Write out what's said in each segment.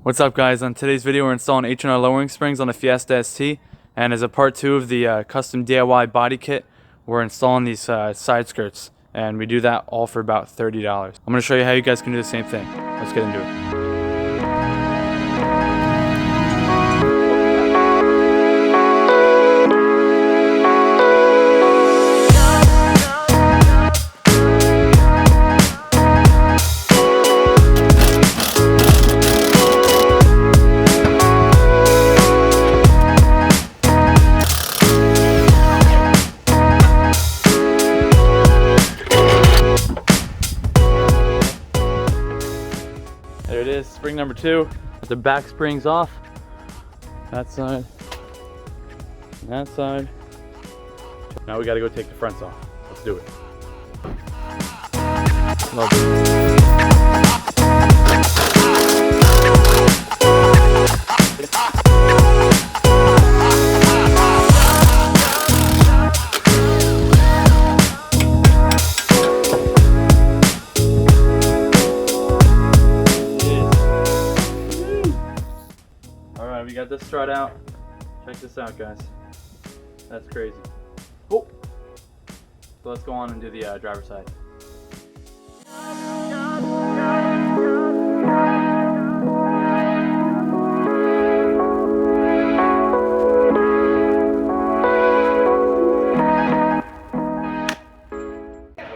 What's up guys, on today's video we're installing H&R lowering springs on the Fiesta ST, and as a part 2 of the custom DIY body kit, we're installing these side skirts, and we do that all for about $30. I'm going to show you how you guys can do the same thing. Let's get into it. There it is, spring number 2. With the back springs off. That side. And that side. Now we gotta go take the fronts off. Let's do it. Lovely. We got this strut out. Check this out, guys. That's crazy. Oh! So let's go on and do the driver's side.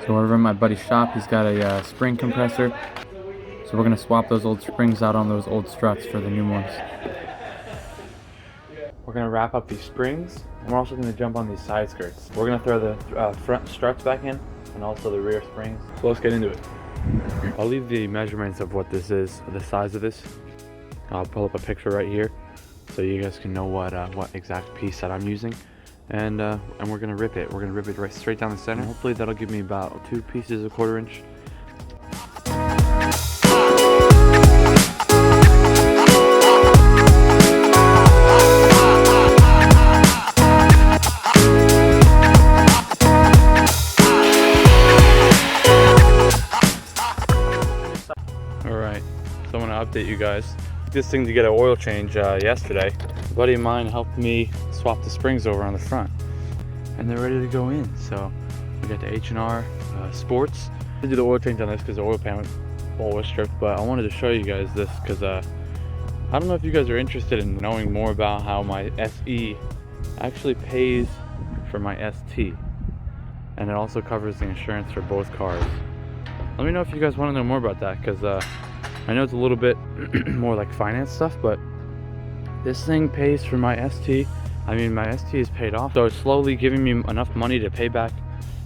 So over in my buddy's shop, he's got a spring compressor. So we're gonna swap those old springs out on those old struts for the new ones. We're going to wrap up these springs, and we're also going to jump on these side skirts. We're going to throw the front struts back in, and also the rear springs. So let's get into it. I'll leave the measurements of what this is, the size of this. I'll pull up a picture right here, so you guys can know what exact piece that I'm using. And we're going to rip it. We're going to rip it right straight down the center. Hopefully that'll give me about 2 pieces a 1/4 inch. Alright, so I want to update you guys. This thing to get an oil change yesterday. A buddy of mine helped me swap the springs over on the front, and they're ready to go in. So we got the H&R Sports. I did the oil change on this because the oil pan was stripped, but I wanted to show you guys this because I don't know if you guys are interested in knowing more about how my SE actually pays for my ST, and it also covers the insurance for both cars. Let me know if you guys want to know more about that, because I know it's a little bit more like finance stuff, but this thing pays for my ST. I mean, my ST is paid off, so it's slowly giving me enough money to pay back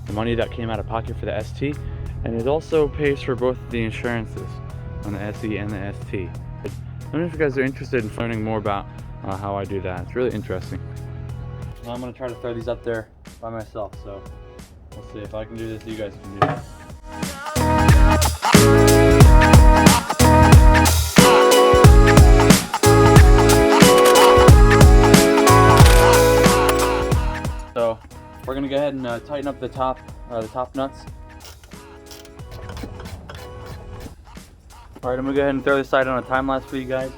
the money that came out of pocket for the ST, and it also pays for both the insurances on the SE and the ST. Let me know if you guys are interested in learning more about how I do that. It's really interesting. Well, I'm going to try to throw these up there by myself, so we'll see if I can do this, you guys can do it. So we're gonna go ahead and tighten up the top nuts. All right, I'm gonna go ahead and throw this side on a time lapse for you guys.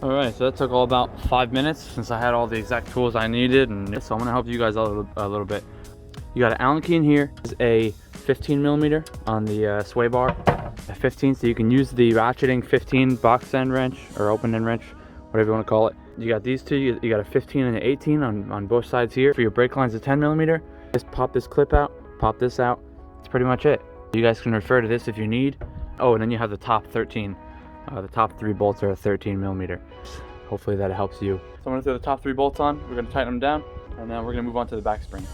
Alright, so that took all about 5 minutes since I had all the exact tools I needed, and so I'm going to help you guys out a little bit. You got an Allen key in here. This is a 15mm on the sway bar, a 15, so you can use the ratcheting 15 box end wrench or open end wrench, whatever you want to call it. You got these two, you got a 15 and an 18 on both sides here. For your brake lines, a 10mm. Just pop this clip out, pop this out. That's pretty much it. You guys can refer to this if you need. Oh, and then you have the top 13. The top 3 bolts are a 13mm. Hopefully that helps you. So I'm going to throw the top 3 bolts on. We're going to tighten them down, and then we're going to move on to the back spring.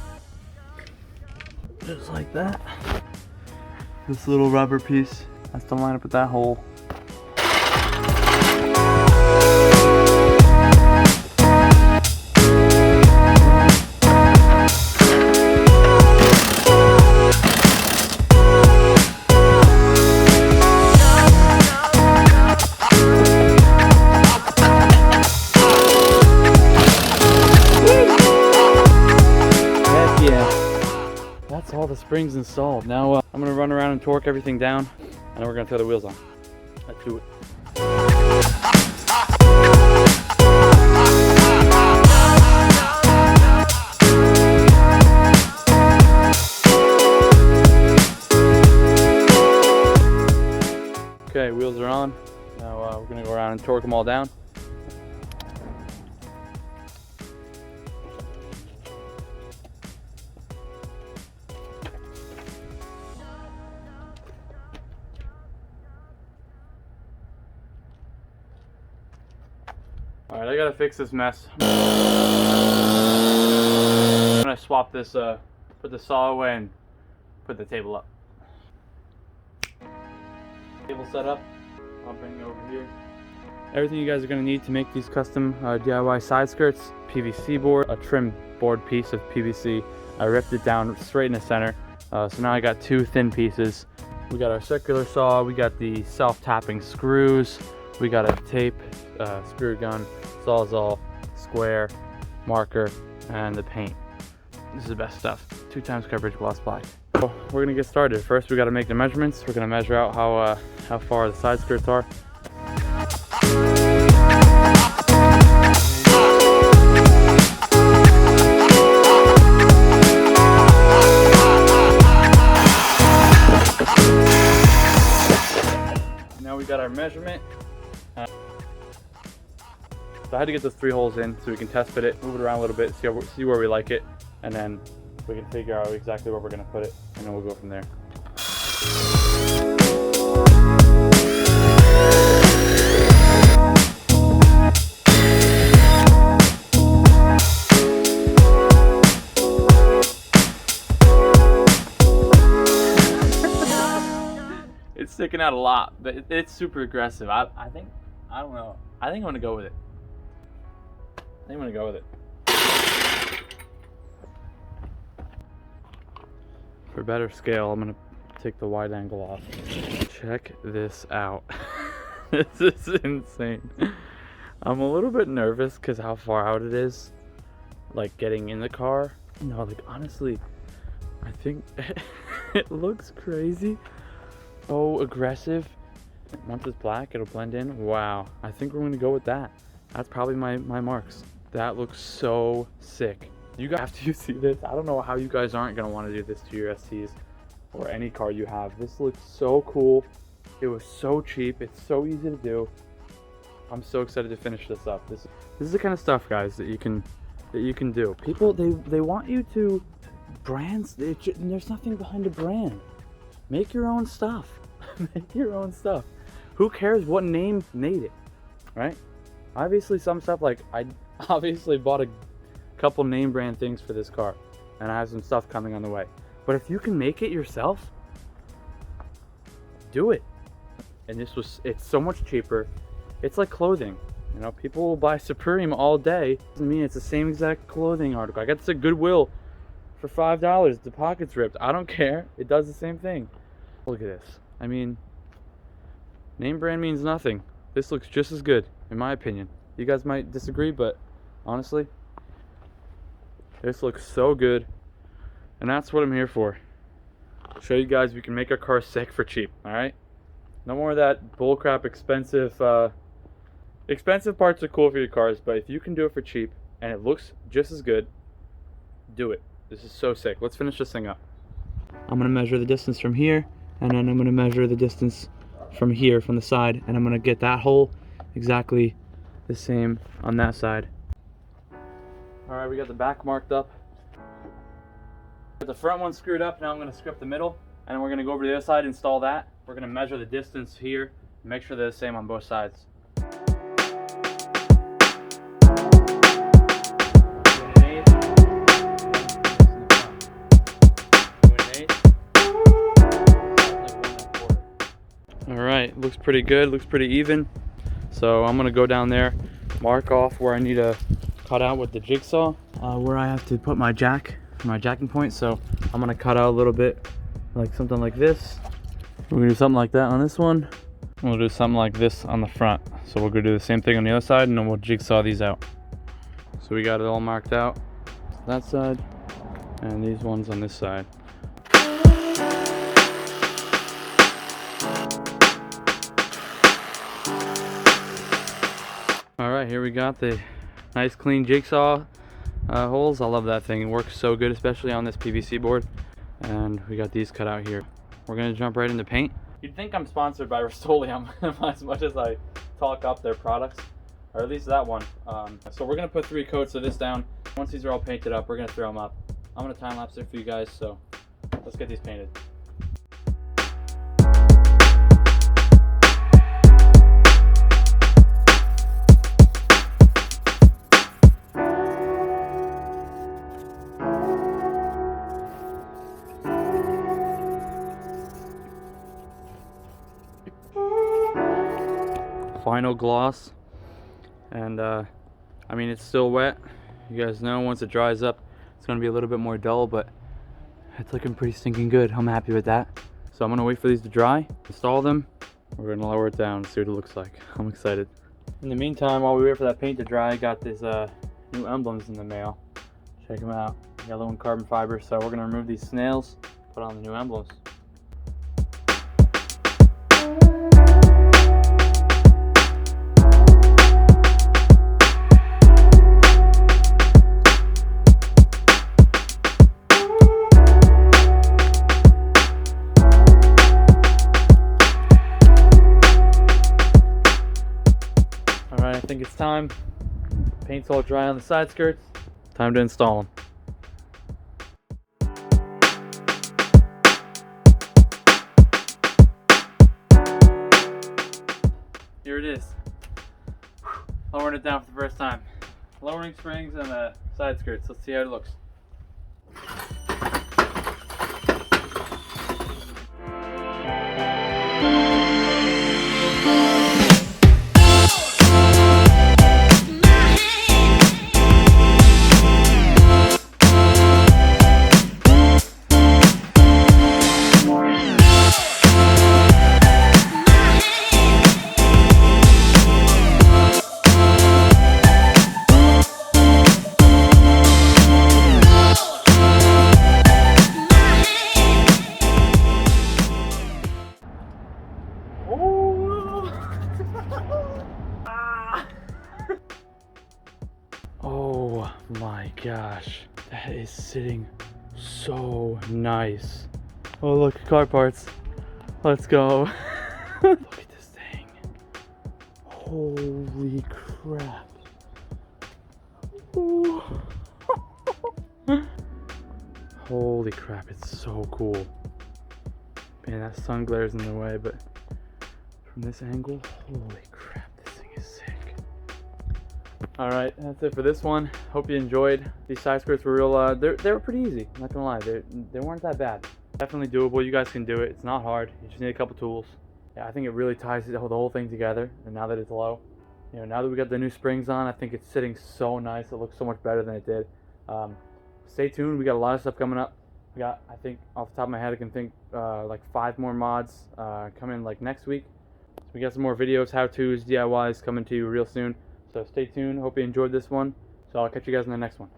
Just like that. This little rubber piece has to line up with that hole. springs installed. Now I'm gonna run around and torque everything down, and then we're gonna throw the wheels on. Let's do it. Okay, wheels are on. Now we're gonna go around and torque them all down. All right, I gotta fix this mess. I'm gonna swap this, put the saw away and put the table up. Table set up, I'll bring it over here. Everything you guys are gonna need to make these custom DIY side skirts: PVC board, a trim board piece of PVC. I ripped it down straight in the center. So now I got two thin pieces. We got our circular saw, we got the self-tapping screws, we got a tape, screw gun, Sawzall, square, marker, and the paint. This is the best stuff. 2x coverage gloss black. So we're gonna get started. First, we gotta make the measurements. We're gonna measure out how far the side skirts are. Now we got our measurement. So I had to get those 3 holes in so we can test fit it, move it around a little bit, see where we like it, and then we can figure out exactly where we're going to put it, and then we'll go from there. It's sticking out a lot, but it's super aggressive. I don't know. I think I'm going to go with it. I'm gonna go with it. For better scale, I'm gonna take the wide angle off. Check this out. This is insane. I'm a little bit nervous because how far out it is, like getting in the car. No, like honestly, I think it looks crazy. So aggressive. Once it's black, it'll blend in. Wow, I think we're gonna go with that. That's probably my marks. That looks so sick. You guys, after you see this, I don't know how you guys aren't gonna want to do this to your STs or any car you have. This looks so cool. It was so cheap. It's so easy to do. I'm so excited to finish this up. This is the kind of stuff, guys, that you can do. People, they want you to brands. There's nothing behind a brand. Make your own stuff. Make your own stuff. Who cares what name made it, right? Obviously, some stuff, like I obviously bought a couple name brand things for this car, and I have some stuff coming on the way. But if you can make it yourself, do it. And it's so much cheaper. It's like clothing. You know, people will buy Supreme all day. Doesn't mean it's the same exact clothing article. I got this at Goodwill for $5. The pocket's ripped. I don't care. It does the same thing. Look at this. I mean, name brand means nothing. This looks just as good, in my opinion. You guys might disagree, but honestly, this looks so good. And that's what I'm here for. Show you guys we can make our cars sick for cheap, alright? No more of that bullcrap expensive. Expensive parts are cool for your cars, but if you can do it for cheap and it looks just as good, do it. This is so sick. Let's finish this thing up. I'm going to measure the distance from here, and then I'm going to measure the distance from here, from the side, and I'm going to get that hole exactly the same on that side. Alright, we got the back marked up. Got the front one screwed up. Now I'm going to screw up the middle, and then we're going to go over to the other side, install that. We're going to measure the distance here, make sure they're the same on both sides. Alright, looks pretty good, looks pretty even. So I'm gonna go down there, mark off where I need to cut out with the jigsaw, where I have to put my jacking point. So I'm gonna cut out a little bit, like something like this. We're gonna do something like that on this one. We'll do something like this on the front. So we'll go do the same thing on the other side, and then we'll jigsaw these out. So we got it all marked out, that side, and these ones on this side. here we got the nice clean jigsaw holes. I love that thing. It works so good, especially on this PVC board. And we got these cut out here. We're gonna jump right into paint. You'd think I'm sponsored by Rust-Oleum as much as I talk up their products, or at least that one. So we're gonna put 3 coats of this down. Once these are all painted up, we're gonna throw them up. I'm gonna time lapse it for you guys, so let's get these painted. Final gloss, and I mean, it's still wet. You guys know once it dries up it's gonna be a little bit more dull, but it's looking pretty stinking good. I'm happy with that. So I'm gonna wait for these to dry, install them. We're gonna lower it down, see what it looks like. I'm excited. In the meantime, while we wait for that paint to dry, I got these new emblems in the mail. Check them out, yellow and carbon fiber. So we're gonna remove these snails, put on the new emblems. Alright, I think it's time. Paint's all dry on the side skirts. Time to install them. Here it is. Lowering it down for the first time. Lowering springs and the side skirts. Let's see how it looks. Oh my gosh, that is sitting so nice. Oh look, car parts. Let's go. Look at this thing. Holy crap. Ooh. Holy crap, it's so cool. Man, that sun glares in the way, but from this angle, holy crap, this thing is sick. Alright, that's it for this one. Hope you enjoyed. These side skirts were real, they were pretty easy, I'm not gonna lie. They weren't that bad. Definitely doable, you guys can do it. It's not hard, you just need a couple tools. Yeah, I think it really ties the whole thing together, and now that it's low. You know, now that we got the new springs on, I think it's sitting so nice. It looks so much better than it did. Stay tuned, we got a lot of stuff coming up. We got, I think, off the top of my head, I can think like 5 more mods coming like next week. So we got some more videos, how-tos, DIYs coming to you real soon. So stay tuned. Hope you enjoyed this one. So I'll catch you guys in the next one.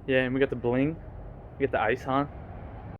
Yeah, and we got the bling. We got the ice on.